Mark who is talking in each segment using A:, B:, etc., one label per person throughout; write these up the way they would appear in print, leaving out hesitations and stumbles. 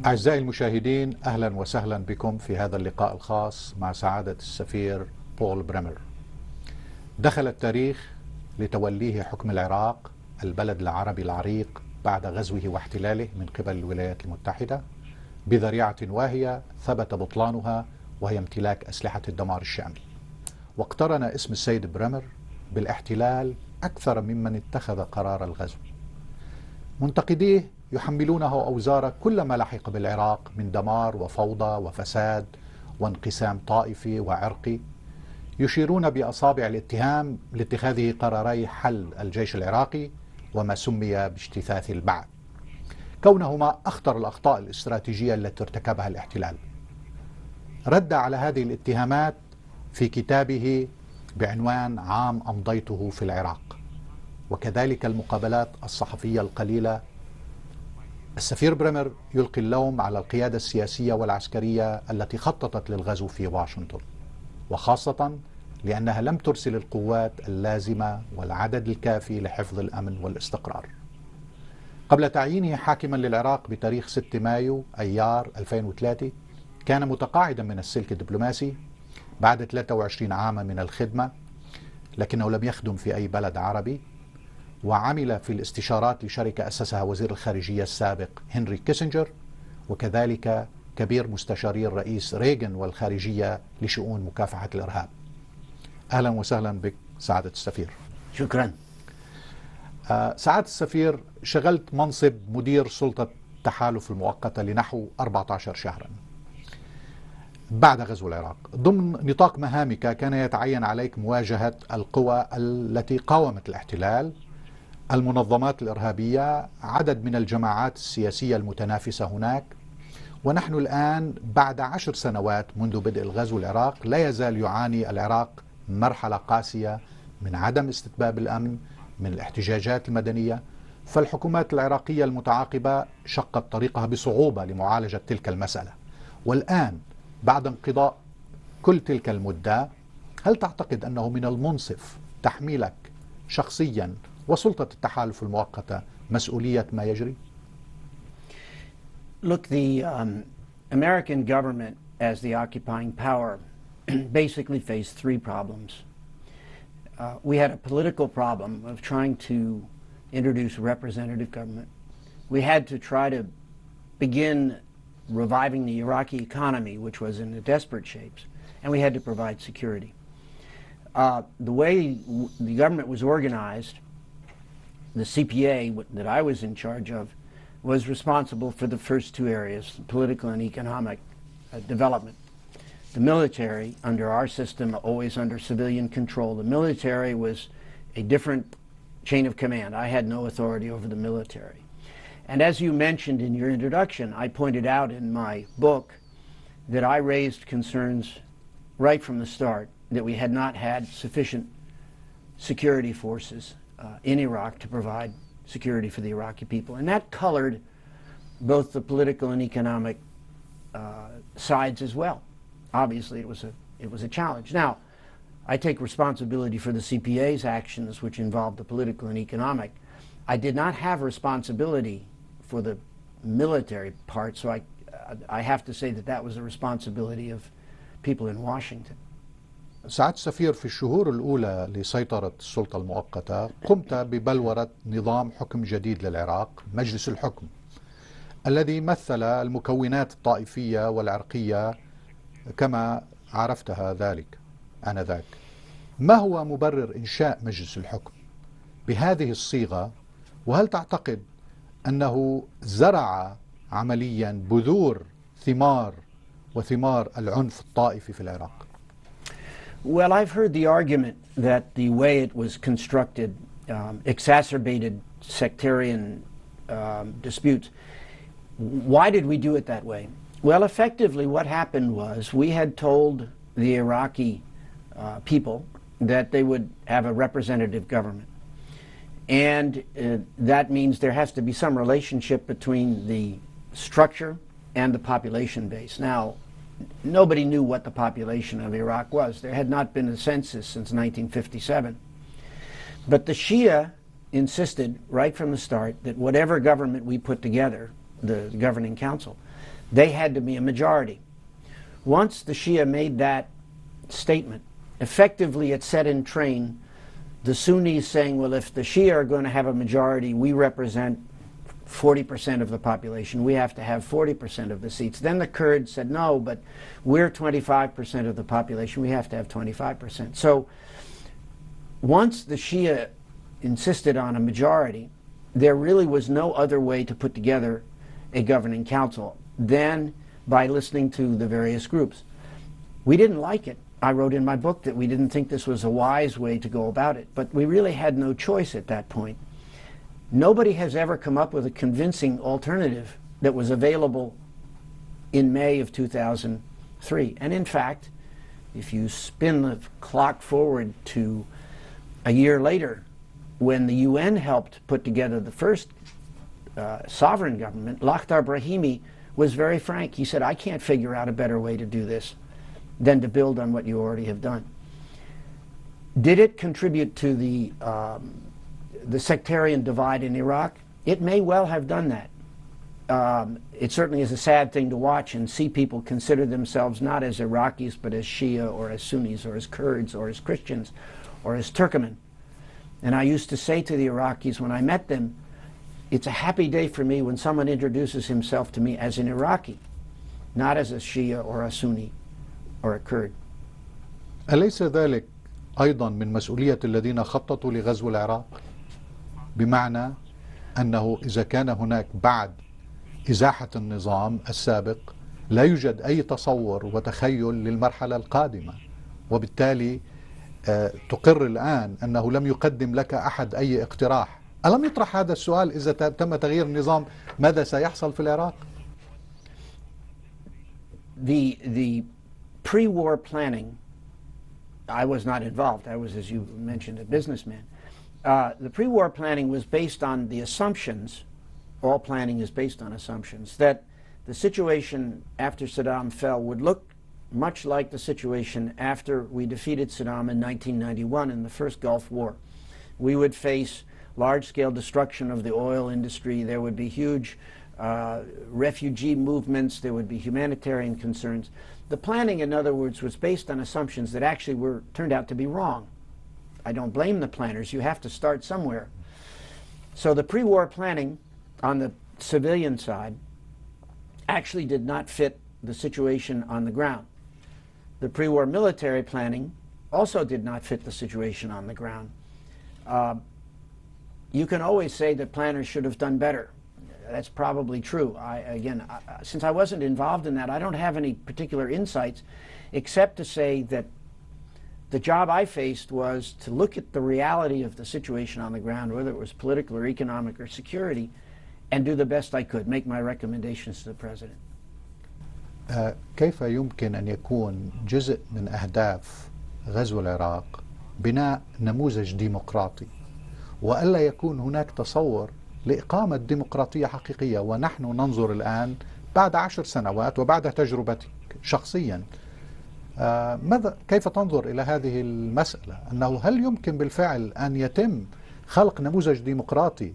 A: أعزائي المشاهدين، أهلا وسهلا بكم في هذا اللقاء الخاص مع سعادة السفير بول بريمر. دخل التاريخ لتوليه حكم العراق البلد العربي العريق بعد غزوه واحتلاله من قبل الولايات المتحدة بذريعة واهية ثبت بطلانها، وهي امتلاك أسلحة الدمار الشامل. واقترن اسم السيد بريمر بالاحتلال أكثر ممن اتخذ قرار الغزو. منتقديه يحملونه أوزار كل ما لحق بالعراق من دمار وفوضى وفساد وانقسام طائفي وعرقي، يشيرون بأصابع الاتهام لاتخاذه قراري حل الجيش العراقي وما سمي باجتثاث البعث، كونهما أخطر الأخطاء الاستراتيجية التي ارتكبها الاحتلال. رد على هذه الاتهامات في كتابه بعنوان عام أمضيته في العراق، وكذلك المقابلات الصحفية القليلة. السفير بريمر يلقي اللوم على القيادة السياسية والعسكرية التي خططت للغزو في واشنطن، وخاصة لأنها لم ترسل القوات اللازمة والعدد الكافي لحفظ الأمن والاستقرار. قبل تعيينه حاكما للعراق بتاريخ 6 مايو أيار 2003 كان متقاعدا من السلك الدبلوماسي بعد 23 عاما من الخدمة، لكنه لم يخدم في أي بلد عربي، وعمل في الاستشارات لشركة أسسها وزير الخارجية السابق هنري كيسنجر، وكذلك كبير مستشاري الرئيس ريغان والخارجية لشؤون مكافحة الإرهاب. أهلا وسهلا بك سعادة السفير.
B: شكرا.
A: سعادة السفير، شغلت منصب مدير سلطة التحالف المؤقتة لنحو 14 شهرا بعد غزو العراق. ضمن نطاق مهامك كان يتعين عليك مواجهة القوى التي قاومت الاحتلال، المنظمات الإرهابية، عدد من الجماعات السياسية المتنافسة هناك. ونحن الآن بعد 10 سنوات منذ بدء الغزو العراق لا يزال يعاني العراق مرحلة قاسية من عدم استتباب الأمن، من الاحتجاجات المدنية. فالحكومات العراقية المتعاقبة شقت طريقها بصعوبة لمعالجة تلك المسألة. والآن بعد انقضاء كل تلك المدة، هل تعتقد أنه من المنصف تحميلك شخصيا وسلطة التحالف المؤقتة مسؤولية ما يجري؟
B: Look, the American government as the occupying power basically faced 3 problems. We had a political problem of trying to introduce representative government. We had to try to begin reviving the Iraqi economy, which was in a desperate shape, and we had to provide security. The way the government was organized, the CPA that I was in charge of was responsible for the first 2 areas, political and economic development. The military, under our system, always under civilian control. The military was a different chain of command. I had no authority over the military. And as you mentioned in your introduction, I pointed out in my book that I raised concerns right from the start that we had not had sufficient security forces in Iraq to provide security for the Iraqi people. And that colored both the political and economic sides as well. Obviously, it was a challenge. Now, I take responsibility for the CPA's actions, which involved the political and economic. I did not have responsibility for the military part, so I have to say that that was the responsibility of people in Washington.
A: سعادة السفير، في الشهور الأولى لسيطرة السلطة المؤقتة قمت ببلورة نظام حكم جديد للعراق، مجلس الحكم، الذي مثل المكونات الطائفية والعرقية كما عرفتها ذلك آنذاك. ما هو مبرر إنشاء مجلس الحكم بهذه الصيغة؟ وهل تعتقد أنه زرع عمليا بذور ثمار العنف الطائفي في العراق؟
B: Well, I've heard the argument that the way it was constructed exacerbated sectarian disputes. Why did we do it that way? Well, effectively what happened was we had told the Iraqi people that they would have a representative government. And that means there has to be some relationship between the structure and the population base. Now, nobody knew what the population of Iraq was. There had not been a census since 1957. But the Shia insisted right from the start that whatever government we put together the governing council. They had to be a majority. Once the Shia made that statement, effectively it set in train the Sunnis saying, well, if the Shia are going to have a majority, we represent 40% of the population. We have to have 40% of the seats. Then the Kurds said, no, but we're 25% of the population. We have to have 25%. So once the Shia insisted on a majority, there really was no other way to put together a governing council than by listening to the various groups. We didn't like it. I wrote in my book that we didn't think this was a wise way to go about it, but we really had no choice at that point. Nobody has ever come up with a convincing alternative that was available in May of 2003. And in fact, if you spin the clock forward to a year later, when the UN helped put together the first sovereign government, Lakhdar Brahimi was very frank. He said, I can't figure out a better way to do this than to build on what you already have done. Did it contribute to the sectarian divide in Iraq? It may well have done that. It certainly is a sad thing to watch and see people consider themselves not as Iraqis but as Shia or as Sunnis or as Kurds or as Christians or as Turkmen. And I used to say to the Iraqis when I met them, it's a happy day for me when someone introduces himself to me as an Iraqi, not as a Shia or a Sunni or a Kurd.
A: أليس ذلك أيضا من مسؤولية الذين خططوا لغزو العراق؟ بمعنى أنه إذا كان هناك بعد إزاحة النظام السابق لا يوجد أي تصور وتخيل للمرحلة القادمة، وبالتالي تقر الآن أنه لم يقدم لك أحد أي اقتراح. ألم يطرح هذا السؤال إذا تم تغيير النظام ماذا سيحصل في العراق؟
B: The pre-war planning, I was not involved. I was, as you mentioned, a businessman. The pre-war planning was based on the assumptions, all planning is based on assumptions, that the situation after Saddam fell would look much like the situation after we defeated Saddam in 1991 in the first Gulf War. We would face large-scale destruction of the oil industry. There would be huge refugee movements. There would be humanitarian concerns. The planning, in other words, was based on assumptions that actually turned out to be wrong. I don't blame the planners. You have to start somewhere. So the pre-war planning on the civilian side actually did not fit the situation on the ground. The pre-war military planning also did not fit the situation on the ground. You can always say that planners should have done better. That's probably true. Since I wasn't involved in that, I don't have any particular insights except to say that the job I faced was to look at the reality of the situation on the ground, whether it was political or economic or security, and do the best I could, make my recommendations to the President.
A: كيف يمكن أن يكون جزء من أهداف غزو العراق بناء نموذج ديمقراطي وألا يكون هناك تصور لإقامة ديمقراطية حقيقية، ونحن ننظر الآن بعد 10 سنوات وبعد تجربتك شخصيا كيف تنظر إلى هذه المسألة؟ أنه هل يمكن بالفعل أن يتم خلق نموذج ديمقراطي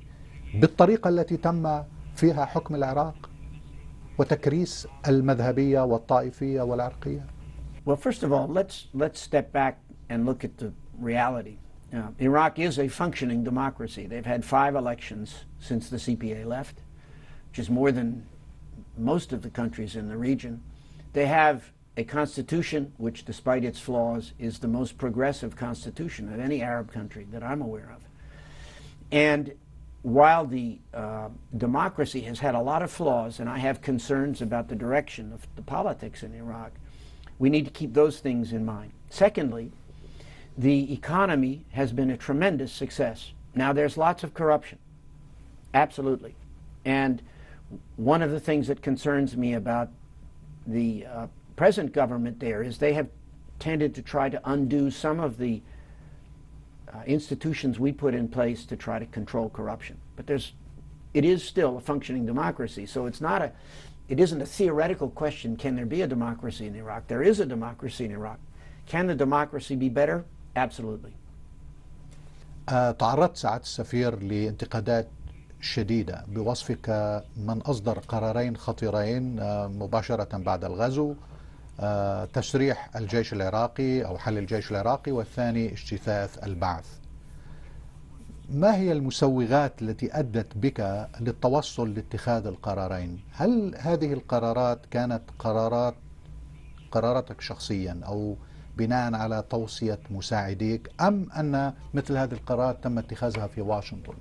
A: بالطريقة التي تم فيها حكم العراق وتكريس المذهبية والطائفية والعرقية؟
B: Well, first of all, let's step back and look at the reality. Iraq is a functioning democracy. They've had 5 elections since the CPA left, which is more than most of the countries in the region. They have a constitution which, despite its flaws, is the most progressive constitution of any Arab country that I'm aware of. And while the democracy has had a lot of flaws, and I have concerns about the direction of the politics in Iraq, we need to keep those things in mind. Secondly, the economy has been a tremendous success. Now, there's lots of corruption, absolutely. And one of the things that concerns me about the present government there is they have tended to try to undo some of the institutions we put in place to try to control corruption. But it is still a functioning democracy, so it isn't a theoretical question, can there be a democracy in Iraq? There is a democracy in Iraq. Can the democracy be better? Absolutely.
A: تعرضت سعادة السفير لانتقادات شديدة بوصفك من أصدر قرارين خطيرين مباشرة بعد الغزو، تسريح الجيش العراقي أو حل الجيش العراقي، والثاني اجتثاث البعث. ما هي المسوغات التي أدت بك للتوصل لاتخاذ القرارين؟ هل هذه القرارات كانت قراراتك شخصيا أو بناء على توصية مساعديك، أم أن مثل هذه القرارات تم اتخاذها في واشنطن؟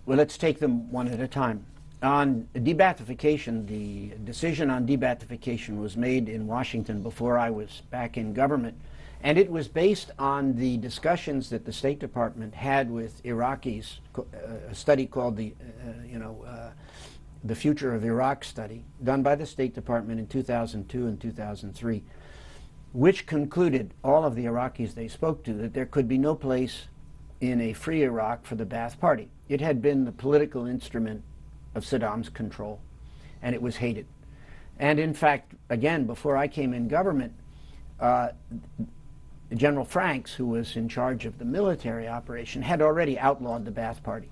B: Well, let's take them one at a time. On debathification, the decision on debathification was made in Washington before I was back in government, and it was based on the discussions that the State Department had with Iraqis, a study called the Future of Iraq study, done by the State Department in 2002 and 2003, which concluded, all of the Iraqis they spoke to, that there could be no place in a free Iraq for the Ba'ath Party. It had been the political instrument of Saddam's control, and it was hated. And in fact, again, before I came in government, General Franks, who was in charge of the military operation, had already outlawed the Ba'ath Party.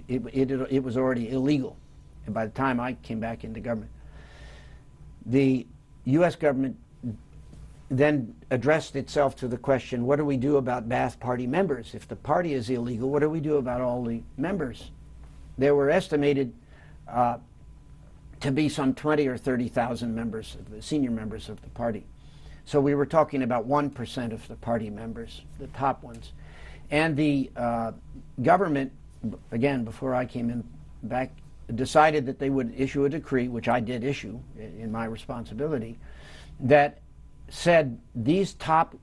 B: It was already illegal by the time I came back into government. The U.S. government then addressed itself to the question, what do we do about Ba'ath Party members? If the party is illegal, what do we do about all the members? There were estimated to be some 20 or 30,000 members, senior members of the party. So we were talking about 1% of the party members, the top ones. And the government, again, before I came in back, decided that they would issue a decree, which I did issue in my responsibility, that said these top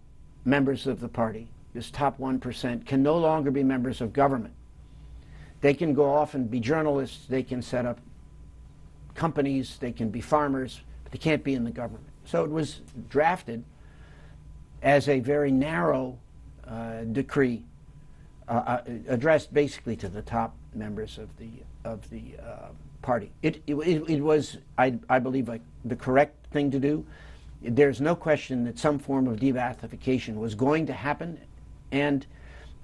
B: members of the party, this top 1%, can no longer be members of government. They can go off and be journalists, they can set up companies, they can be farmers, but they can't be in the government. So it was drafted as a very narrow decree addressed basically to the top members of the party. It was, I believe, like the correct thing to do. There's no question that some form of debathification was going to happen, and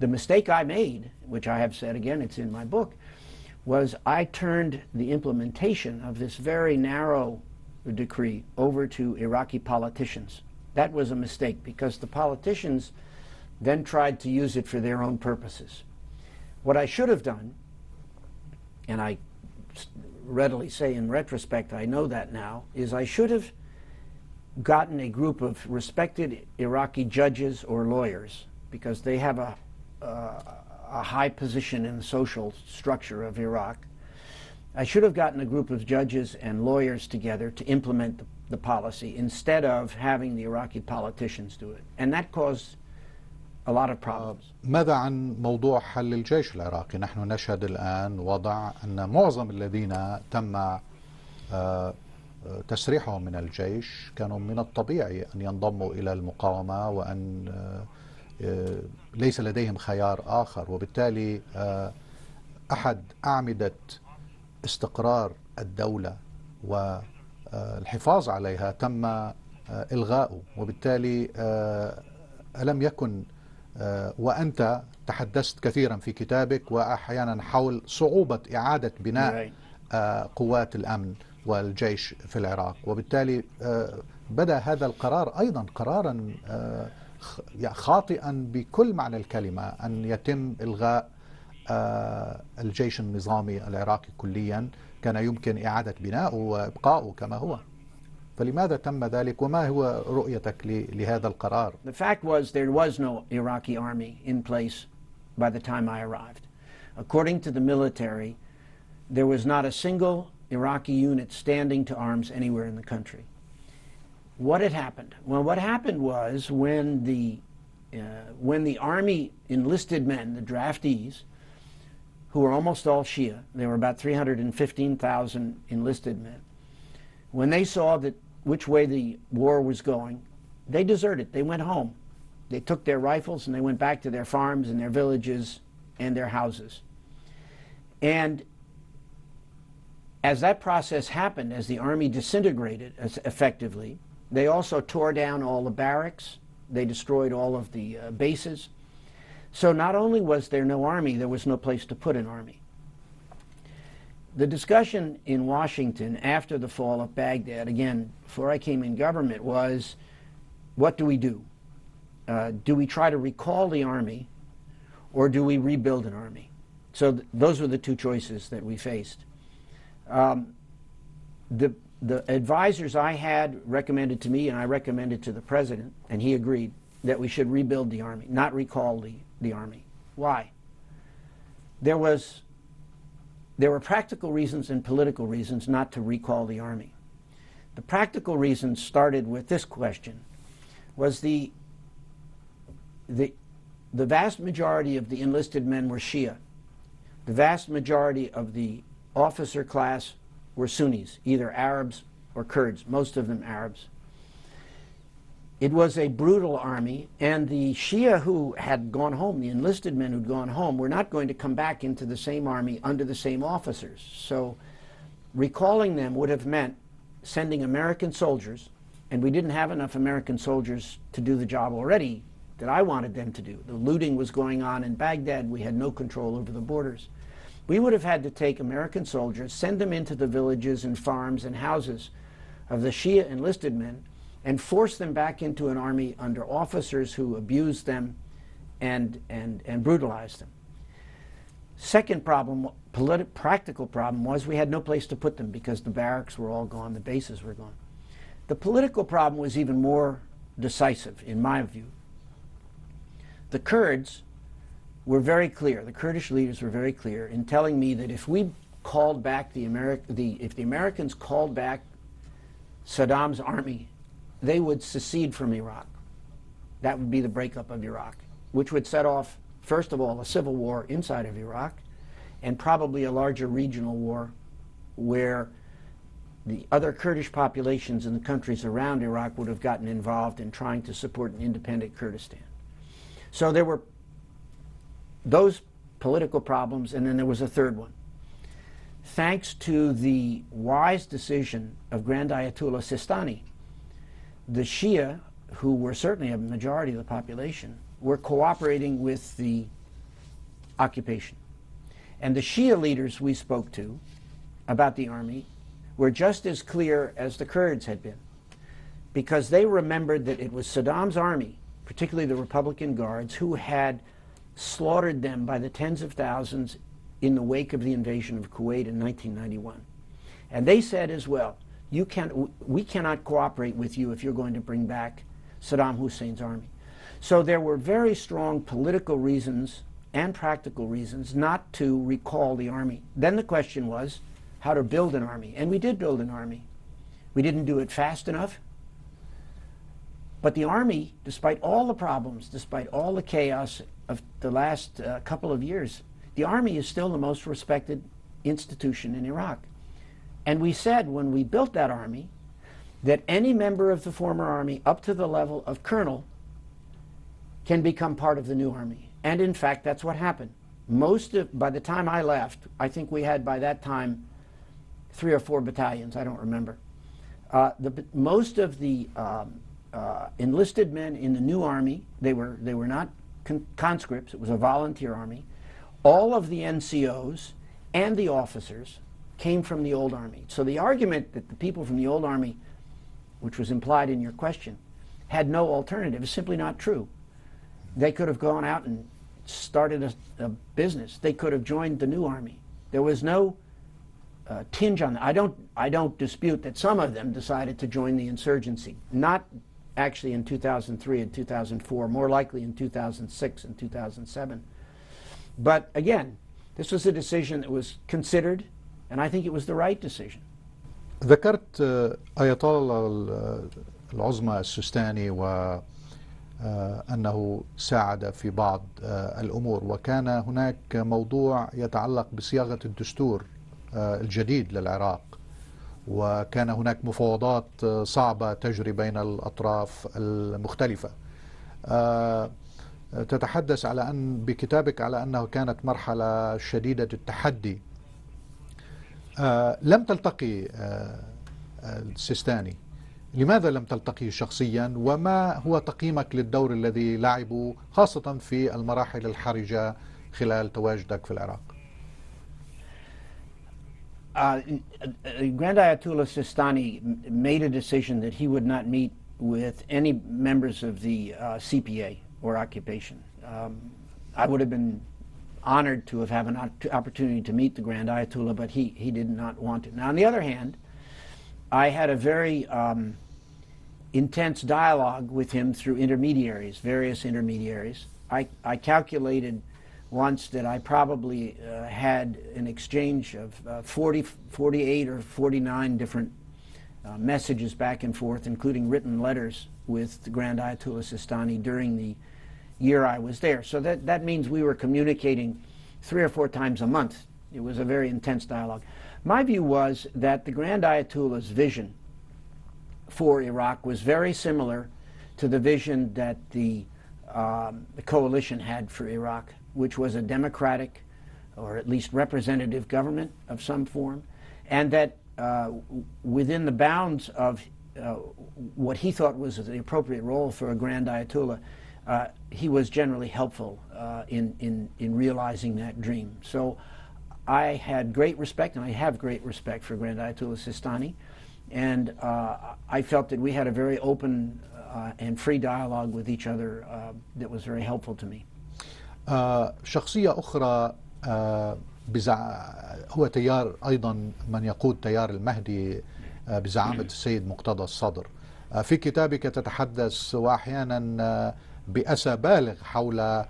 B: the mistake I made, which I have said again, it's in my book, was I turned the implementation of this very narrow decree over to Iraqi politicians. That was a mistake, because the politicians then tried to use it for their own purposes. What I should have done, and I readily say in retrospect I know that now, is I should have gotten a group of respected Iraqi judges or lawyers, because they have a high position in the social structure of Iraq. I should have gotten a group of judges and lawyers together to implement the policy instead of having the Iraqi politicians do it. And that caused a lot of problems.
A: ماذا عن موضوع حل الجيش العراقي؟ نحن نشهد الآن وضع أن معظم الذين تم تسريحهم من الجيش كانوا من الطبيعي أن ينضموا إلى المقاومة، وأن ليس لديهم خيار آخر، وبالتالي أحد أعمدة استقرار الدولة والحفاظ عليها تم إلغاؤه. وبالتالي ألم يكن، وأنت تحدثت كثيرا في كتابك وأحيانا حول صعوبة إعادة بناء قوات الأمن والجيش في العراق، وبالتالي بدأ هذا القرار أيضا قرارا خاطئا بكل معنى الكلمة، أن يتم إلغاء الجيش النظامي العراقي كليا. كان يمكن إعادة بناؤه وإبقاؤه كما هو. فلماذا تم ذلك، وما هو رؤيتك لهذا القرار؟
B: The fact was there was no Iraqi army in place by the time I arrived. According to the military, there was not a single Iraqi unit standing to arms anywhere in the country. What had happened? Well, what happened was when the army enlisted men, the draftees, who were almost all Shia, there were about 315,000 enlisted men, when they saw that which way the war was going, they deserted. They went home. They took their rifles and they went back to their farms and their villages and their houses. And as that process happened, as the army disintegrated effectively, they also tore down all the barracks. They destroyed all of the bases. So not only was there no army, there was no place to put an army. The discussion in Washington after the fall of Baghdad, again, before I came in government, was what do we do? Do we try to recall the army, or do we rebuild an army? So those were the two choices that we faced. The advisors I had recommended to me, and I recommended to the president, and he agreed, that we should rebuild the army, not recall the army. Why? There were practical reasons and political reasons not to recall the army. The practical reasons started with this question: was the vast majority of the enlisted men were Shia. The vast majority of the officer class were Sunnis, either Arabs or Kurds, most of them Arabs. It was a brutal army, and the Shia who had gone home, the enlisted men who'd gone home, were not going to come back into the same army under the same officers. So recalling them would have meant sending American soldiers, and we didn't have enough American soldiers to do the job already that I wanted them to do. The looting was going on in Baghdad. We had no control over the borders. We would have had to take American soldiers, send them into the villages and farms and houses of the Shia enlisted men, and force them back into an army under officers who abused them and brutalized them. Second problem, practical problem, was we had no place to put them because the barracks were all gone, the bases were gone. The political problem was even more decisive, in my view. The Kurds were very clear, the Kurdish leaders were very clear in telling me that if we called back if the Americans called back Saddam's army, they would secede from Iraq. That would be the breakup of Iraq, which would set off, first of all, a civil war inside of Iraq, and probably a larger regional war where the other Kurdish populations in the countries around Iraq would have gotten involved in trying to support an independent Kurdistan. So there were those political problems, and then there was a third one. Thanks to the wise decision of Grand Ayatollah Sistani, the Shia, who were certainly a majority of the population, were cooperating with the occupation. And the Shia leaders we spoke to about the army were just as clear as the Kurds had been, because they remembered that it was Saddam's army, particularly the Republican Guards, who had slaughtered them by the tens of thousands in the wake of the invasion of Kuwait in 1991. And they said as well, we cannot cooperate with you if you're going to bring back Saddam Hussein's army. So there were very strong political reasons and practical reasons not to recall the army. Then the question was how to build an army. And we did build an army. We didn't do it fast enough. But the army, despite all the problems, despite all the chaos of the last couple of years, the army is still the most respected institution in Iraq. And we said when we built that army that any member of the former army up to the level of colonel can become part of the new army. And in fact, that's what happened. By the time I left, I think we had by that time 3 or 4 battalions, I don't remember. Most of the enlisted men in the new army, they were not conscripts, it was a volunteer army. All of the NCOs and the officers came from the old army. So the argument that the people from the old army, which was implied in your question, had no alternative is simply not true. They could have gone out and started a business. They could have joined the new army. There was no tinge on that. I don't dispute that some of them decided to join the insurgency. Not actually in 2003 and 2004, more likely in 2006 and 2007. But again, this was a decision that was considered, and I think it was the right decision.
A: ذكرت آية الله العظمى السستاني وأنه ساعد في بعض الأمور، وكان هناك موضوع يتعلق بصياغة الدستور الجديد للعراق، وكان هناك مفاوضات صعبة تجري بين الأطراف المختلفة. تتحدث بكتابك على أنه كانت مرحلة شديدة التحدي. لم تلتقي السيستاني، لماذا لم تلتقيه شخصيا، وما هو تقييمك للدور الذي لعبه خاصة في المراحل الحرجة خلال تواجدك في العراق؟
B: Grand Ayatollah Sistani made a decision that he would not meet with any members of the CPA or occupation. I would have been honored to have had an opportunity to meet the Grand Ayatollah, but he did not want to. Now, on the other hand, I had a very intense dialogue with him through intermediaries, various intermediaries. I calculated once that I probably had an exchange of 48 or 49 different messages back and forth, including written letters with the Grand Ayatollah Sistani during the year I was there. So that means we were communicating 3 or 4 times a month. It was a very intense dialogue. My view was that the Grand Ayatollah's vision for Iraq was very similar to the vision that the coalition had for Iraq, which was a democratic or at least representative government of some form, and that within the bounds of what he thought was the appropriate role for a Grand Ayatollah, he was generally helpful in realizing that dream. So I had great respect, and I have great respect for Grand Ayatollah Sistani, and I felt that we had a very open and free dialogue with each other that was very helpful to me.
A: شخصية أخرى هو تيار أيضا من يقود تيار المهدي بزعامة السيد مقتدى الصدر. في كتابك تتحدث وأحيانا بأسى بالغ حول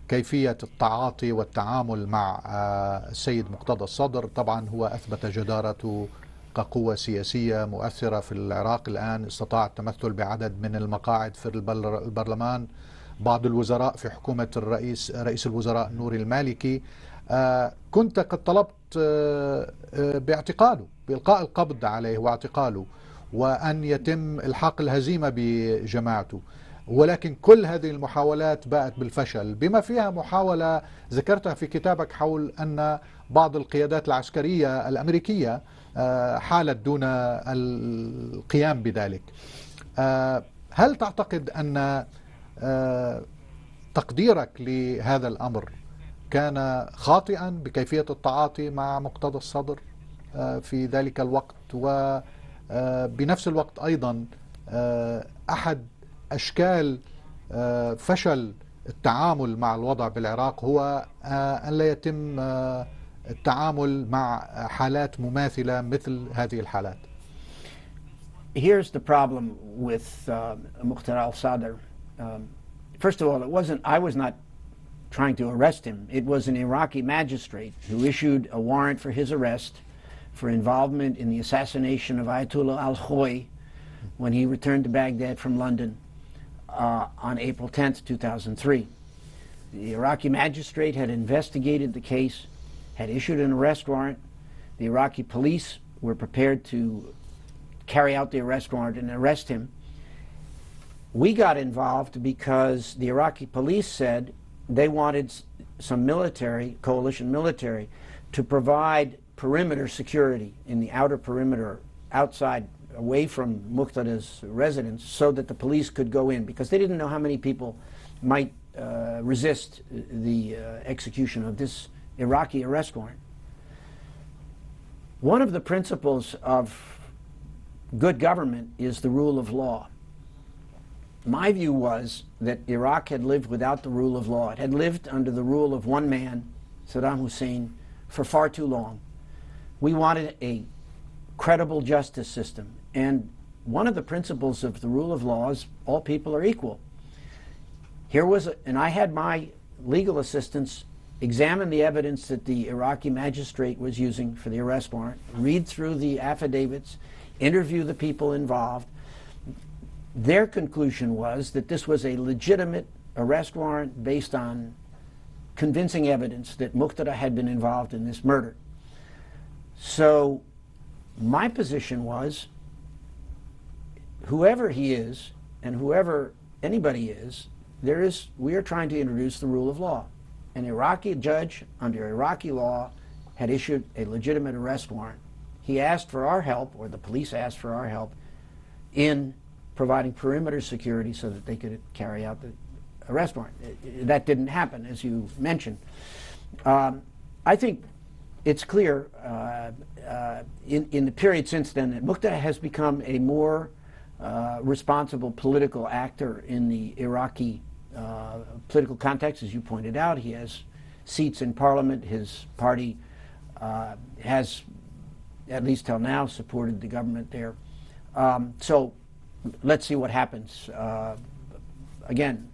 A: كيفية التعاطي والتعامل مع السيد مقتدى الصدر. طبعا هو أثبت جدارته كقوة سياسية مؤثرة في العراق الآن، استطاع التمثل بعدد من المقاعد في البرلمان، بعض الوزراء في حكومة رئيس الوزراء نور المالكي. كنت قد طلبت باعتقاله، بإلقاء القبض عليه واعتقاله، وأن يتم إلحاق الهزيمة بجماعته، ولكن كل هذه المحاولات باءت بالفشل، بما فيها محاولة ذكرتها في كتابك حول أن بعض القيادات العسكرية الأمريكية حالت دون القيام بذلك. هل تعتقد أن تقديرك لهذا الأمر كان خاطئا بكيفية التعاطي مع مقتدى الصدر في ذلك الوقت، وبنفس الوقت أيضا أحد أشكال فشل التعامل مع الوضع بالعراق هو أن لا يتم التعامل مع حالات مماثلة مثل هذه الحالات؟
B: Here's the problem with Muqtada al-Sadr. First of all, I was not trying to arrest him. It was an Iraqi magistrate who issued a warrant for his arrest for involvement in the assassination of Ayatollah al-Khoy when he returned to Baghdad from London on April 10th, 2003. The Iraqi magistrate had investigated the case, had issued an arrest warrant. The Iraqi police were prepared to carry out the arrest warrant and arrest him. We got involved because the Iraqi police said they wanted some military, coalition military, to provide perimeter security in the outer perimeter, outside, away from Muqtada's residence, so that the police could go in, because they didn't know how many people might resist the execution of this Iraqi arrest warrant. One of the principles of good government is the rule of law. My view was that Iraq had lived without the rule of law. It had lived under the rule of one man, Saddam Hussein, for far too long. We wanted a credible justice system, and one of the principles of the rule of law is all people are equal. And I had my legal assistants examine the evidence that the Iraqi magistrate was using for the arrest warrant, read through the affidavits, interview the people involved. Their conclusion was that this was a legitimate arrest warrant based on convincing evidence that Muqtada had been involved in this murder. So my position was, whoever he is and whoever anybody is, we are trying to introduce the rule of law. An Iraqi judge under Iraqi law had issued a legitimate arrest warrant. He asked for our help, or the police asked for our help, in providing perimeter security so that they could carry out the arrest warrant. That didn't happen, as you mentioned. I think it's clear in the period since then that Muqtada has become a more responsible political actor in the Iraqi political context. As you pointed out, he has seats in parliament. His party has, at least till now, supported the government there. So let's see what happens. Again,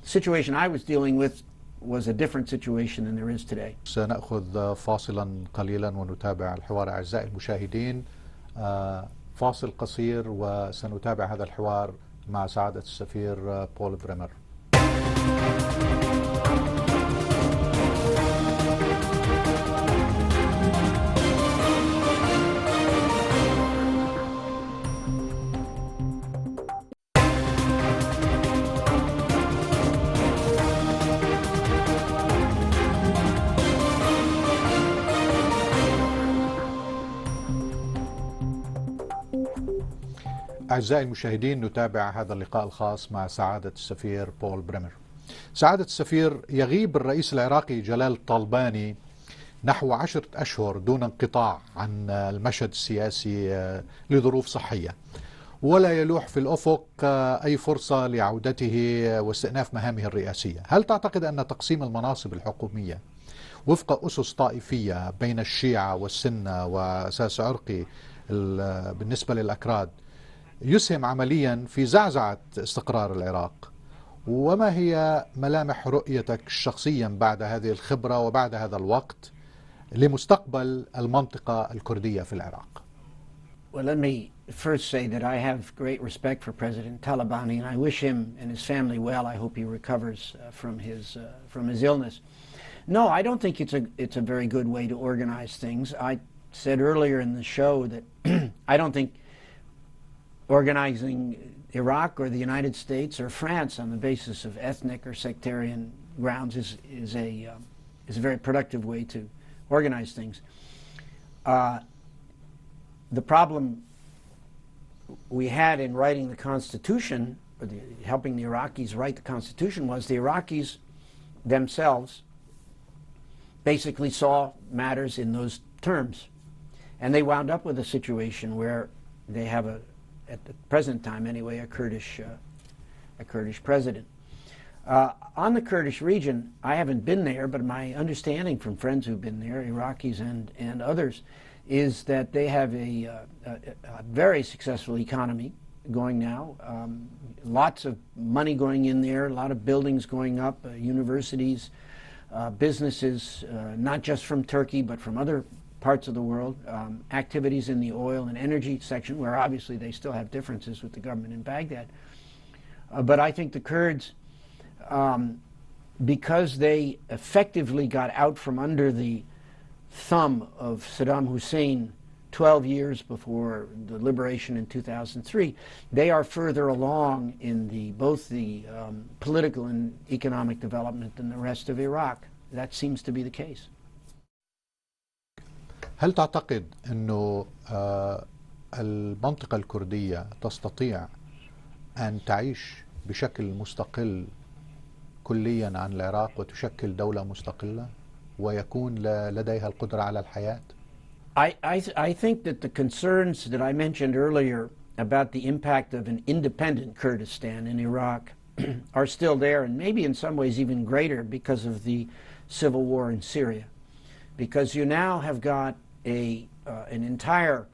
B: the situation I was dealing with was a different situation than there is today.
A: سنأخذ فاصلا قليلا ونتابع الحوار أعزائي المشاهدين. فاصل قصير وسنتابع هذا الحوار مع سعادة السفير بول بريمر. أعزائي المشاهدين، نتابع هذا اللقاء الخاص مع سعادة السفير بول بريمر. سعادة السفير، يغيب الرئيس العراقي جلال طلباني نحو 10 أشهر دون انقطاع عن المشهد السياسي لظروف صحية، ولا يلوح في الأفق أي فرصة لعودته واستئناف مهامه الرئاسية. هل تعتقد أن تقسيم المناصب الحكومية وفق أسس طائفية بين الشيعة والسنة وأساس عرقي بالنسبة للأكراد يسهم عمليا في زعزعة استقرار العراق؟ وما هي ملامح رؤيتك شخصيا بعد هذه الخبرة وبعد هذا الوقت لمستقبل المنطقة الكردية في العراق؟
B: Well, let me first say that I have great respect for President Talabani, and I wish him and his family well. I hope he recovers from his illness. No, I don't think it's a very good way to organize things. I said earlier in the show that I don't think organizing Iraq or the United States or France on the basis of ethnic or sectarian grounds is a very productive way to organize things. The problem we had in writing the Constitution, or helping the Iraqis write the Constitution, was the Iraqis themselves basically saw matters in those terms. And they wound up with a situation where they have at the present time anyway, a Kurdish president. On the Kurdish region, I haven't been there, but my understanding from friends who've been there, Iraqis and others, is that they have a very successful economy going now. Lots of money going in there, a lot of buildings going up, universities, businesses, not just from Turkey, but from other parts of the world, activities in the oil and energy section, where obviously they still have differences with the government in Baghdad. But I think the Kurds, because they effectively got out from under the thumb of Saddam Hussein 12 years before the liberation in 2003, they are further along in both the political and economic development than the rest of Iraq. That seems to be the case.
A: هل تعتقد أنه المنطقة الكردية تستطيع أن تعيش بشكل مستقل كليا عن العراق وتشكل دولة مستقلة ويكون لديها القدرة على الحياة؟
B: I think that the concerns that I mentioned earlier about the impact of an independent Kurdistan in Iraq are still there, and maybe in some ways even greater because of the civil war in Syria. Because you now have got an entire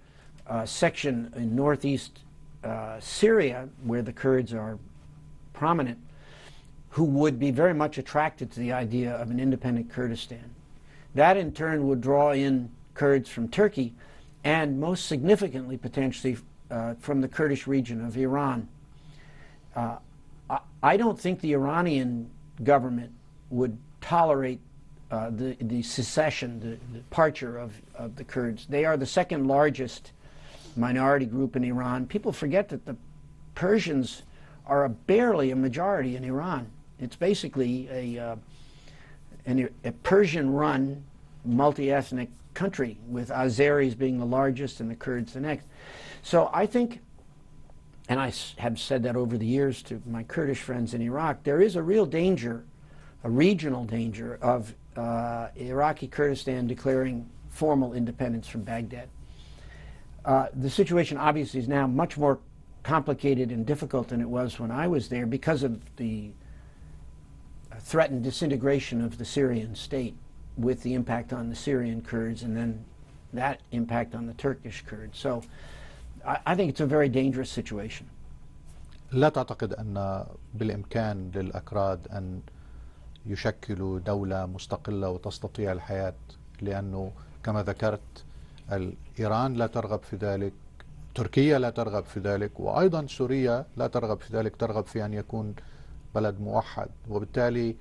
B: section in northeast Syria where the Kurds are prominent, who would be very much attracted to the idea of an independent Kurdistan. That in turn would draw in Kurds from Turkey and most significantly potentially from the Kurdish region of Iran. I don't think the Iranian government would tolerate the secession, the departure of the Kurds. They are the second largest minority group in Iran. People forget that the Persians are barely a majority in Iran. It's basically a Persian-run, multi-ethnic country, with Azeris being the largest and the Kurds the next. So I think, and I have said that over the years to my Kurdish friends in Iraq, there is a real danger, a regional danger of Iraqi Kurdistan declaring formal independence from Baghdad. The situation obviously is now much more complicated and difficult than it was when I was there because of the threatened disintegration of the Syrian state with the impact on the Syrian Kurds and then that impact on the Turkish Kurds. So I think it's a very dangerous situation.
A: لا تعتقد أن بالإمكان للأكراد أن يشكلوا دولة مستقلة وتستطيع الحياة، لأنه كما ذكرت إيران لا ترغب في ذلك، تركيا لا ترغب في ذلك، وأيضا سوريا لا ترغب في ذلك، ترغب في أن يكون بلد موحد، وبالتالي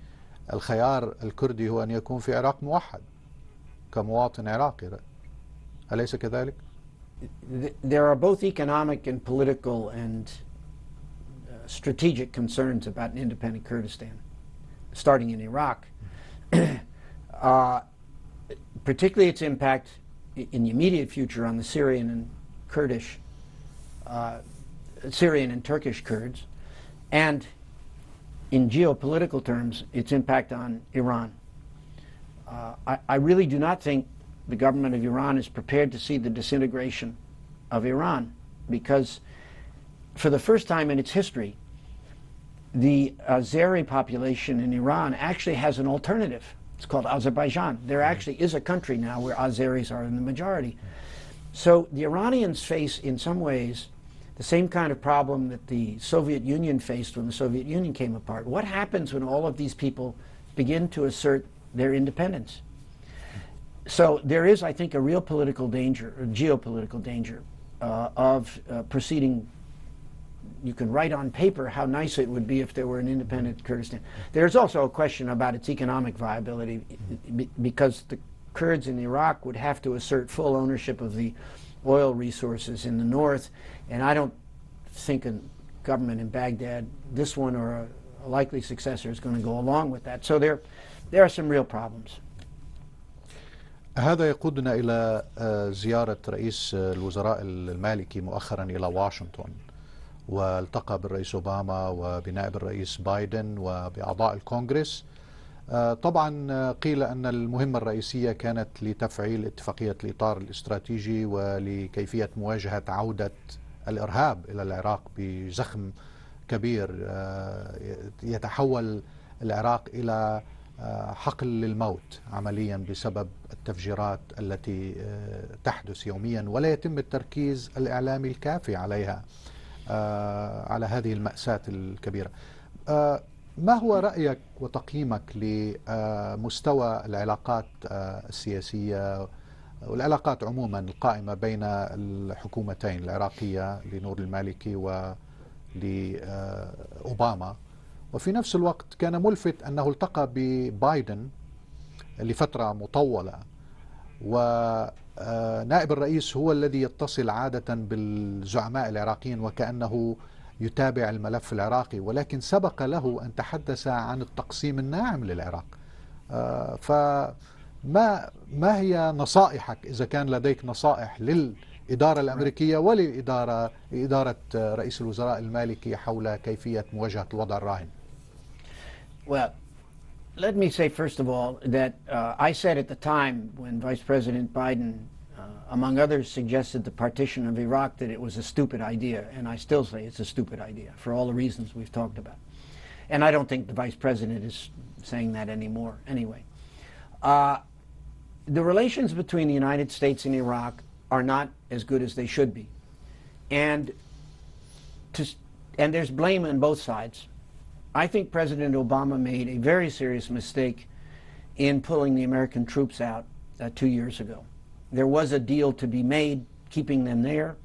A: الخيار الكردي هو أن يكون في عراق موحد كمواطن عراقي، أليس كذلك؟
B: There are both economic and political and strategic concerns about an independent Kurdistan, starting in Iraq. Particularly its impact in the immediate future on the Syrian and Kurdish, Syrian and Turkish Kurds, and in geopolitical terms, its impact on Iran. I really do not think the government of Iran is prepared to see the disintegration of Iran, because for the first time in its history, the Azeri population in Iran actually has an alternative. It's called Azerbaijan. There actually is a country now where Azeris are in the majority. So the Iranians face, in some ways, the same kind of problem that the Soviet Union faced when the Soviet Union came apart. What happens when all of these people begin to assert their independence? So there is, I think, a real political danger, or geopolitical danger, of proceeding. You can write on paper how nice it would be if there were an independent Kurdistan. There's also a question about its economic viability, because the Kurds in Iraq would have to assert full ownership of the oil resources in the north, and I don't think a government in Baghdad, this one or a likely successor, is going to go along with that. So there are some real problems.
A: هذا يقودنا إلى زيارة رئيس الوزراء المالكي مؤخرا إلى واشنطن، والتقى بالرئيس أوباما وبنائب الرئيس بايدن وبأعضاء الكونغرس. طبعا قيل أن المهمة الرئيسية كانت لتفعيل اتفاقية الإطار الاستراتيجي ولكيفية مواجهة عودة الإرهاب إلى العراق بزخم كبير، يتحول العراق إلى حقل للموت عمليا بسبب التفجيرات التي تحدث يوميا، ولا يتم التركيز الإعلامي الكافي عليها، على هذه المأساة الكبيرة. ما هو رأيك وتقييمك لمستوى العلاقات السياسية والعلاقات عموما القائمة بين الحكومتين العراقية لنور المالكي ولأوباما؟ وفي نفس الوقت كان ملفت أنه التقى ببايدن لفترة مطولة، ونائب الرئيس هو الذي يتصل عادة بالزعماء العراقيين وكأنه يتابع الملف العراقي، ولكن سبق له أن تحدث عن التقسيم الناعم للعراق. فما هي نصائحك، إذا كان لديك نصائح للإدارة الأمريكية ولإدارة رئيس الوزراء المالكي حول كيفية مواجهة الوضع الراهن؟
B: Well, let me say first of all that I said at the time when Vice President Biden, among others, suggested the partition of Iraq that it was a stupid idea, and I still say it's a stupid idea for all the reasons we've talked about. And I don't think the Vice President is saying that anymore anyway. The relations between the United States and Iraq are not as good as they should be. And there's blame on both sides. I think President Obama made a very serious mistake in pulling the American troops out 2 years ago. There was a deal to be made, keeping them there.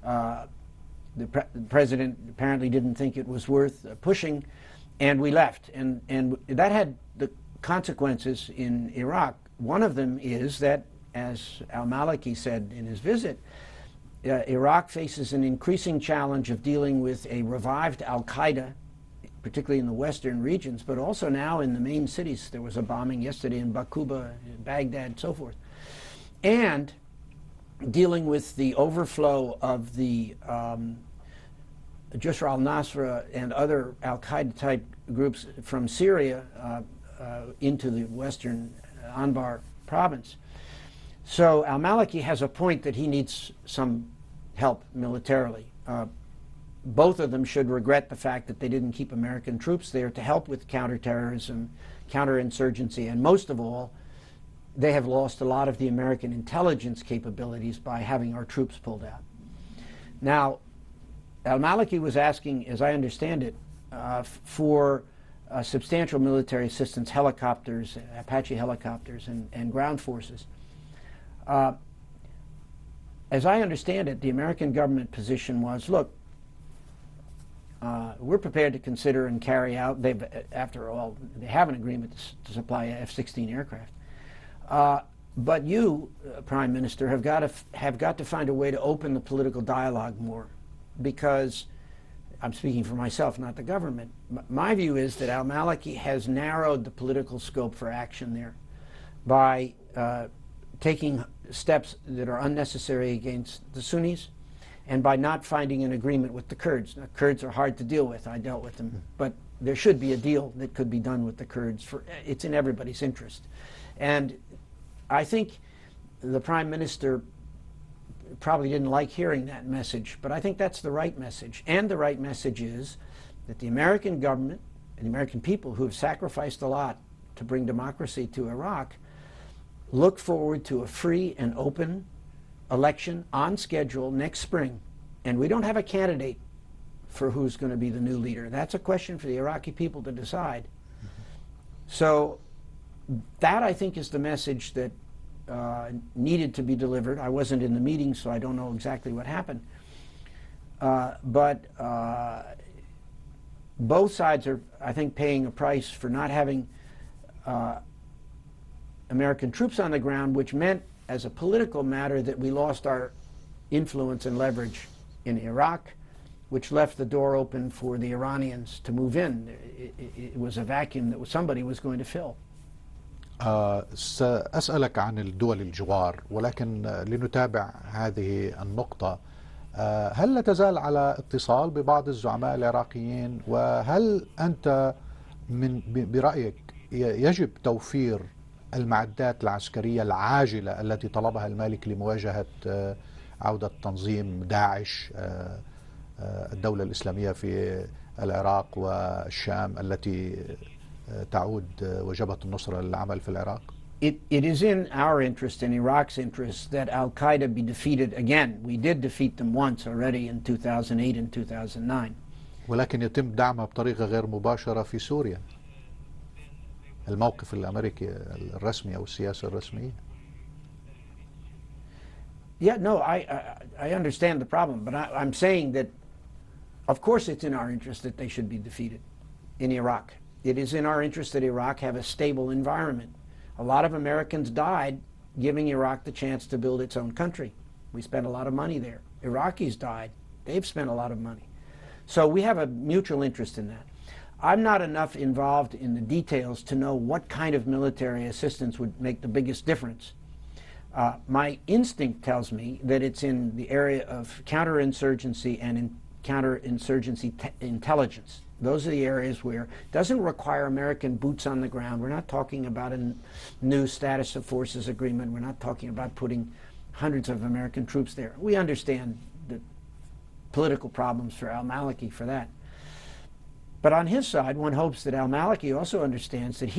B: The president apparently didn't think it was worth pushing, and we left. And that had the consequences in Iraq. One of them is that, as al-Maliki said in his visit, Iraq faces an increasing challenge of dealing with a revived al-Qaeda, particularly in the western regions, but also now in the main cities. There was a bombing yesterday in Bakuba, in Baghdad, and so forth. And dealing with the overflow of the Jushr al-Nasra and other al-Qaeda type groups from Syria into the western Anbar province. So al-Maliki has a point that he needs some help militarily. Both of them should regret the fact that they didn't keep American troops there to help with counterterrorism, counterinsurgency, and most of all, they have lost a lot of the American intelligence capabilities by having our troops pulled out. Now, al-Maliki was asking, as I understand it, for substantial military assistance, helicopters, Apache helicopters, and ground forces. As I understand it, the American government position was, look, we're prepared to consider and carry out, after all, they have an agreement to supply F-16 aircraft. But you, Prime Minister, have got to find a way to open the political dialogue more, because I'm speaking for myself, not the government. My view is that al-Maliki has narrowed the political scope for action there by taking steps that are unnecessary against the Sunnis and by not finding an agreement with the Kurds. Now, Kurds are hard to deal with. I dealt with them. But there should be a deal that could be done with the Kurds. It's in everybody's interest. And I think the Prime Minister probably didn't like hearing that message, but I think that's the right message. And the right message is that the American government and the American people who have sacrificed a lot to bring democracy to Iraq look forward to a free and open election on schedule next spring. And we don't have a candidate for who's going to be the new leader. That's a question for the Iraqi people to decide. So that, I think, is the message that needed to be delivered. I wasn't in the meeting, so I don't know exactly what happened. But both sides are, I think, paying a price for not having American troops on the ground, which meant, as a political matter, that we lost our influence and leverage in Iraq, which left the door open for the Iranians to move in. It was a vacuum that somebody was going to fill.
A: سأسألك عن الدول الجوار، ولكن لنتابع هذه النقطة. هل لا تزال على اتصال ببعض الزعماء العراقيين؟ وهل أنت برأيك يجب توفير المعدات العسكرية العاجلة التي طلبها المالك لمواجهة عودة تنظيم داعش الدولة الإسلامية في العراق والشام التي تعود وجبهة النصرة للعمل في العراق؟
B: It is in our interest, in Iraq's interest, that al-Qaeda be defeated again. We did defeat them once already in 2008 and 2009.
A: ولكن يتم دعمها بطريقة غير مباشرة في سوريا. الموقف الأمريكي الرسمي أو السياسة الرسمية.
B: Yeah, no, I understand the problem, but I'm saying that, of course, it's in our interest that they should be defeated in Iraq. It is in our interest that Iraq have a stable environment. A lot of Americans died giving Iraq the chance to build its own country. We spent a lot of money there. Iraqis died. They've spent a lot of money. So we have a mutual interest in that. I'm not enough involved in the details to know what kind of military assistance would make the biggest difference. My instinct tells me that it's in the area of counterinsurgency and counterinsurgency intelligence. Those are the areas where it doesn't require American boots on the ground. We're not talking about a new status of forces agreement. We're not talking about putting hundreds of American troops there. We understand the political problems for al-Maliki for that. But on his side, one hopes that al-Maliki also understands that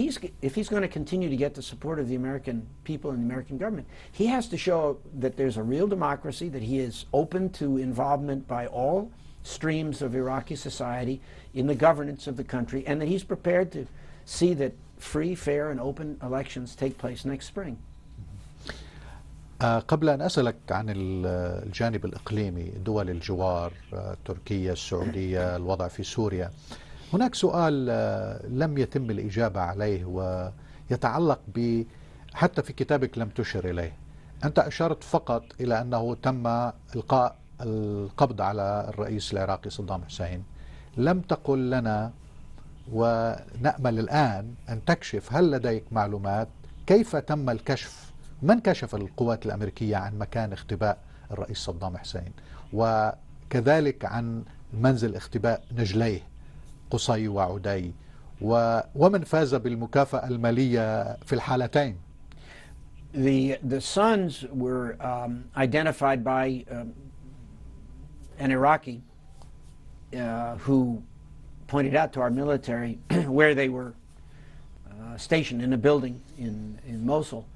B: if he's going to continue to get the support of the American people and the American government, he has to show that there's a real democracy, that he is open to involvement by all streams of Iraqi society in the governance of the country, and that he's prepared to see that free, fair, and open elections take place next spring.
A: قبل أن أسألك عن الجانب الإقليمي، دول الجوار، تركيا، السعودية، الوضع في سوريا، هناك سؤال لم يتم الإجابة عليه ويتعلق حتى في كتابك لم تشر إليه. أنت أشرت فقط إلى أنه تم إلقاء القبض على الرئيس العراقي صدام حسين. لم تقل لنا، ونأمل الآن أن تكشف، هل لديك معلومات كيف تم الكشف؟ من كشف القوات الأمريكية عن مكان اختباء الرئيس صدام حسين، وكذلك عن منزل اختباء نجليه قصي وعدي، ومن فاز بالمكافأة المالية في الحالتين؟
B: The sons were identified by an Iraqi who pointed out to our military where they were stationed in a building in Mosul.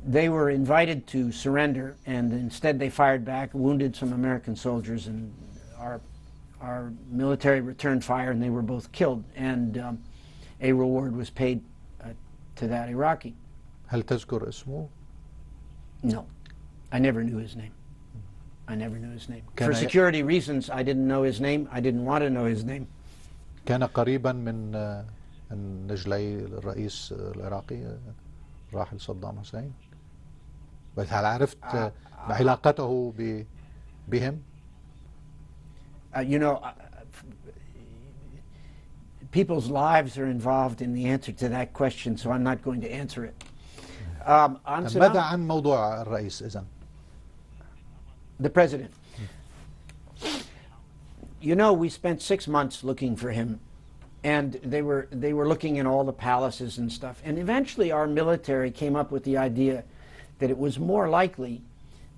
B: They were invited to surrender, and instead they fired back, wounded some American soldiers, and our military returned fire, and they were both killed, and a reward was paid to that Iraqi.
A: هل تذكر اسمه؟
B: No, I never knew his name. I never knew his name. For security reasons, I didn't know his name. I didn't want to know his name.
A: كان قريبا من نجلي الرئيس العراقي راحل صدام حسين. بس هل عرفت علاقته بهم؟
B: You know, people's lives are involved in the answer to that question, so I'm not going to answer it.
A: ماذا عن موضوع الرئيس إذن؟
B: The president. You know, we spent 6 months looking for him, and they were looking in all the palaces and stuff. And eventually our military came up with the idea that it was more likely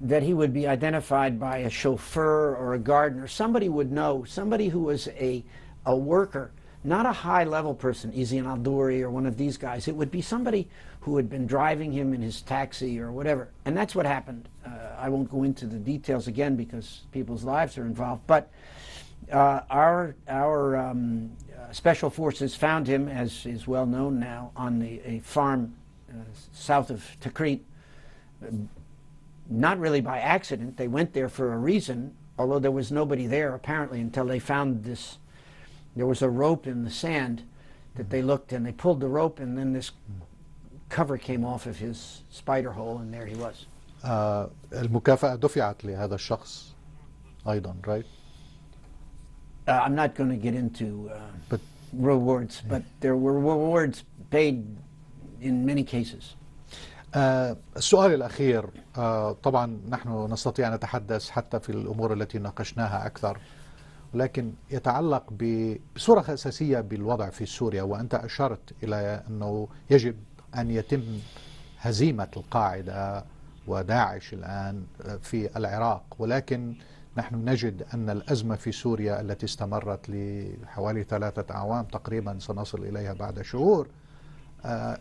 B: that he would be identified by a chauffeur or a gardener. Somebody would know, somebody who was a worker, not a high-level person, Izzy al-Duri or one of these guys. It would be somebody who had been driving him in his taxi or whatever. And that's what happened. I won't go into the details again because people's lives are involved. But our special forces found him, as is well known now, on a farm south of Tikrit. Not really by accident. They went there for a reason, although there was nobody there apparently until they found this. There was a rope in the sand that they looked, and they pulled the rope, and then this cover came off of his spider hole, and there he was.
A: المكافأة دفعت لهذا الشخص أيضا, right?
B: I'm not going to get into rewards, but there were rewards paid in many cases.
A: السؤال الأخير, طبعا نحن نستطيع أن نتحدث حتى في الأمور التي ناقشناها أكثر, ولكن يتعلق بصورة أساسية بالوضع في سوريا, وأنت أشرت إلى أنه يجب أن يتم هزيمة القاعدة وداعش الآن في العراق, ولكن نحن نجد أن الأزمة في سوريا التي استمرت لحوالي 3 أعوام تقريبا, سنصل إليها بعد شهور,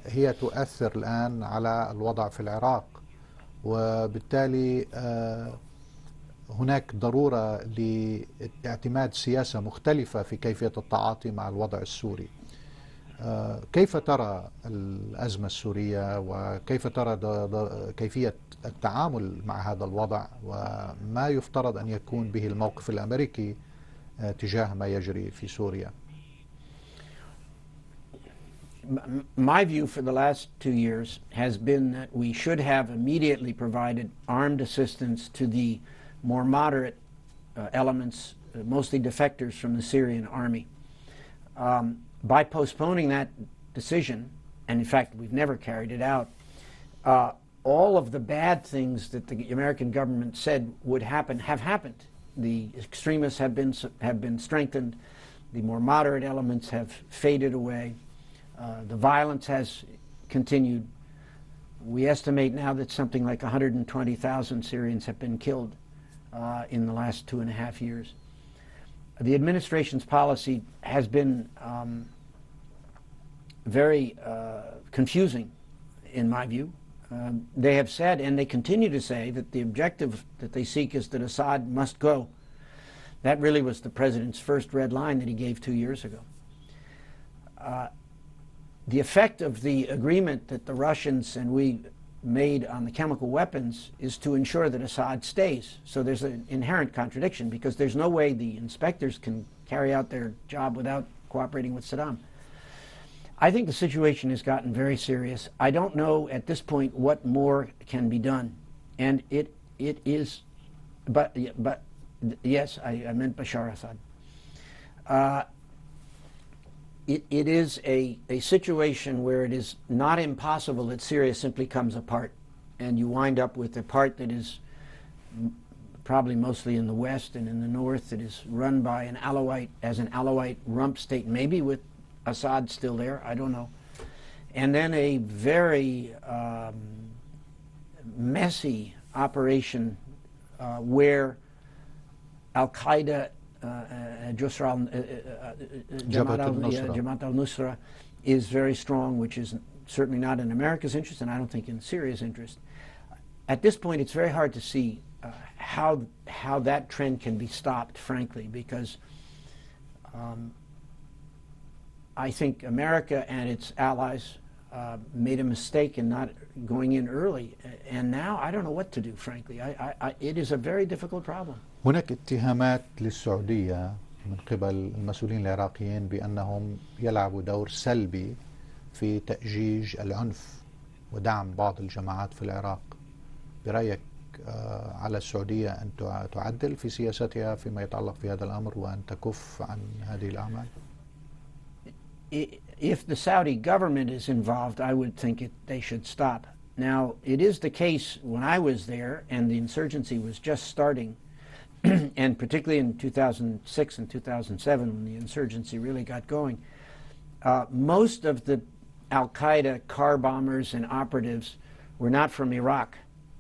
A: هي تؤثر الآن على الوضع في العراق, وبالتالي هناك ضرورة لاعتماد سياسة مختلفة في كيفية التعاطي مع الوضع السوري. كيف ترى الأزمة السورية, وكيف ترى كيفية التعامل مع هذا الوضع, وما يفترض أن يكون به الموقف الأمريكي تجاه ما يجري في سوريا؟
B: My view for the last 2 years has been that we should have immediately provided armed assistance to the more moderate elements, mostly defectors from the Syrian army. By postponing that decision, and in fact we've never carried it out, all of the bad things that the American government said would happen have happened. The extremists have been strengthened, the more moderate elements have faded away, the violence has continued. We estimate now that something like 120,000 Syrians have been killed in the last 2.5 years. The administration's policy has been very confusing, in my view. They have said, and they continue to say, that the objective that they seek is that Assad must go. That really was the president's first red line that he gave 2 years ago. The effect of the agreement that the Russians and we made on the chemical weapons is to ensure that Assad stays. So there's an inherent contradiction, because there's no way the inspectors can carry out their job without cooperating with Saddam. I think the situation has gotten very serious. I don't know at this point what more can be done. And it is, but yes, I meant Bashar Assad. It is a situation where it is not impossible that Syria simply comes apart, and you wind up with a part that is probably mostly in the west and in the north that is run by an Alawite, as an Alawite rump state, maybe with Assad still there, I don't know. and then a very messy operation where Al-Qaeda, Jamaat al-Nusra is very strong, which is certainly not in America's interest, and I don't think in Syria's interest. At this point, it's very hard to see how that trend can be stopped, frankly, because I think America and its allies made a mistake in not going in early, and now I don't know what to do, frankly. It is a very difficult problem.
A: هناك اتهامات للسعودية من قبل المسؤولين العراقيين بأنهم يلعبوا دور سلبي في تأجيج العنف ودعم بعض الجماعات في العراق. برأيك على السعودية أن تعدل في سياستها فيما يتعلق في هذا الأمر وأن تكف عن هذه الأعمال؟
B: If the Saudi government is involved, I would think they should stop. Now, it is the case when I was there and the insurgency was just starting, and particularly in 2006 and 2007 when the insurgency really got going, most of the Al-Qaeda car bombers and operatives were not from Iraq.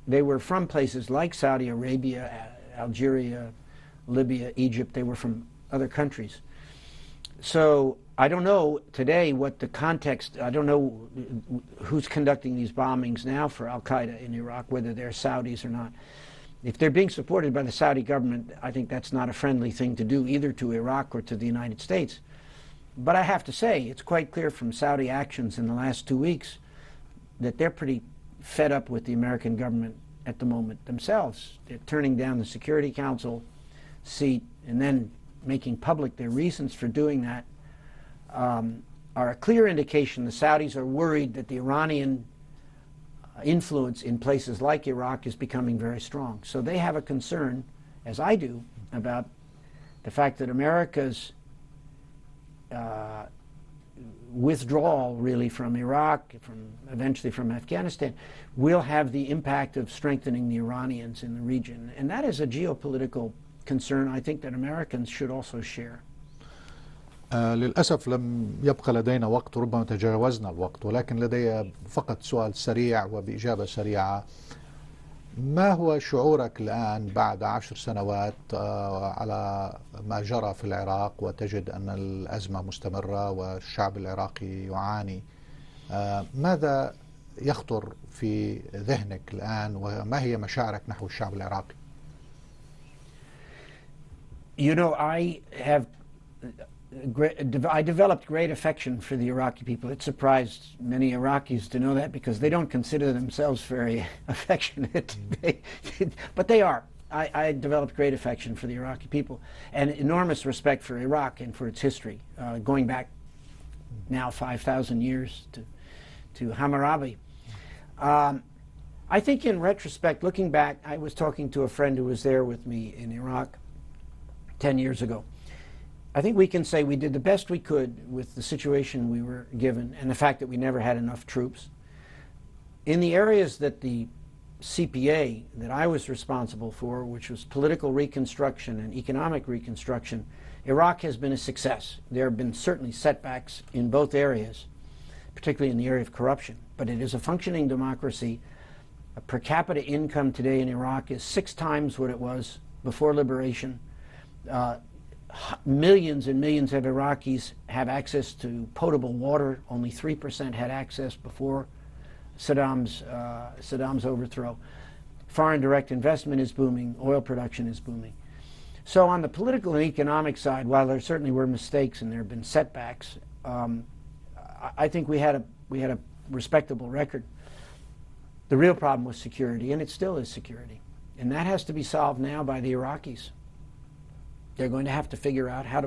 B: They were from places like Saudi Arabia, Algeria, Libya, Egypt. They were from other countries. So I don't know today what the context, I don't know who's conducting these bombings now for Al-Qaeda in Iraq, whether they're Saudis or not. If they're being supported by the Saudi government, I think that's not a friendly thing to do either to Iraq or to the United States. But I have to say, it's quite clear from Saudi actions in the last 2 weeks that they're pretty fed up with the American government at the moment themselves. They're turning down the Security Council seat and then making public their reasons for doing that are a clear indication the Saudis are worried that the Iranian influence in places like Iraq is becoming very strong. So they have a concern, as I do, about the fact that America's withdrawal really from Iraq, eventually from Afghanistan, will have the impact of strengthening the Iranians in the region. And that is a geopolitical concern I think that Americans should also share.
A: للأسف لم يبقى لدينا وقت، ربما تجاوزنا الوقت، ولكن لدي فقط سؤال سريع وبإجابة سريعة. ما هو شعورك الآن بعد 10 سنوات على ما جرى في العراق وتجد أن الأزمة مستمرة والشعب العراقي يعاني؟ ماذا يخطر في ذهنك الآن وما هي مشاعرك نحو الشعب العراقي؟
B: You know, I developed great affection for the Iraqi people. It surprised many Iraqis to know that because they don't consider themselves very affectionate. But they are. I developed great affection for the Iraqi people and enormous respect for Iraq and for its history, going back now 5,000 years to Hammurabi. I think in retrospect, looking back, I was talking to a friend who was there with me in Iraq 10 years ago. I think we can say we did the best we could with the situation we were given and the fact that we never had enough troops. In the areas that the CPA, that I was responsible for, which was political reconstruction and economic reconstruction, Iraq has been a success. There have been certainly setbacks in both areas, particularly in the area of corruption, but it is a functioning democracy. A per capita income today in Iraq is 6 times what it was before liberation. Millions and millions of Iraqis have access to potable water. Only 3% had access before Saddam's overthrow. Foreign direct investment is booming. Oil production is booming. So on the political and economic side, while there certainly were mistakes and there have been setbacks, I think we had a respectable record. The real problem was security, and it still is security. And that has to be solved now by the Iraqis. They're going to have to figure out how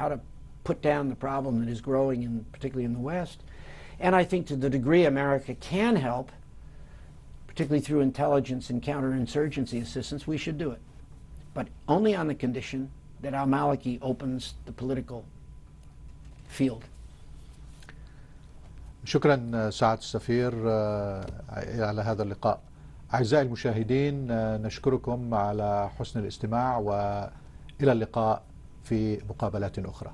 B: to put down the problem that is growing, particularly in the West. And I think to the degree America can help, particularly through intelligence and counterinsurgency assistance, we should do it. But only on the condition that al-Maliki opens the political field.
A: شكرا سعادة السفير على هذا اللقاء. أعزائي المشاهدين، نشكركم على حسن الاستماع وإلى اللقاء في مقابلات أخرى.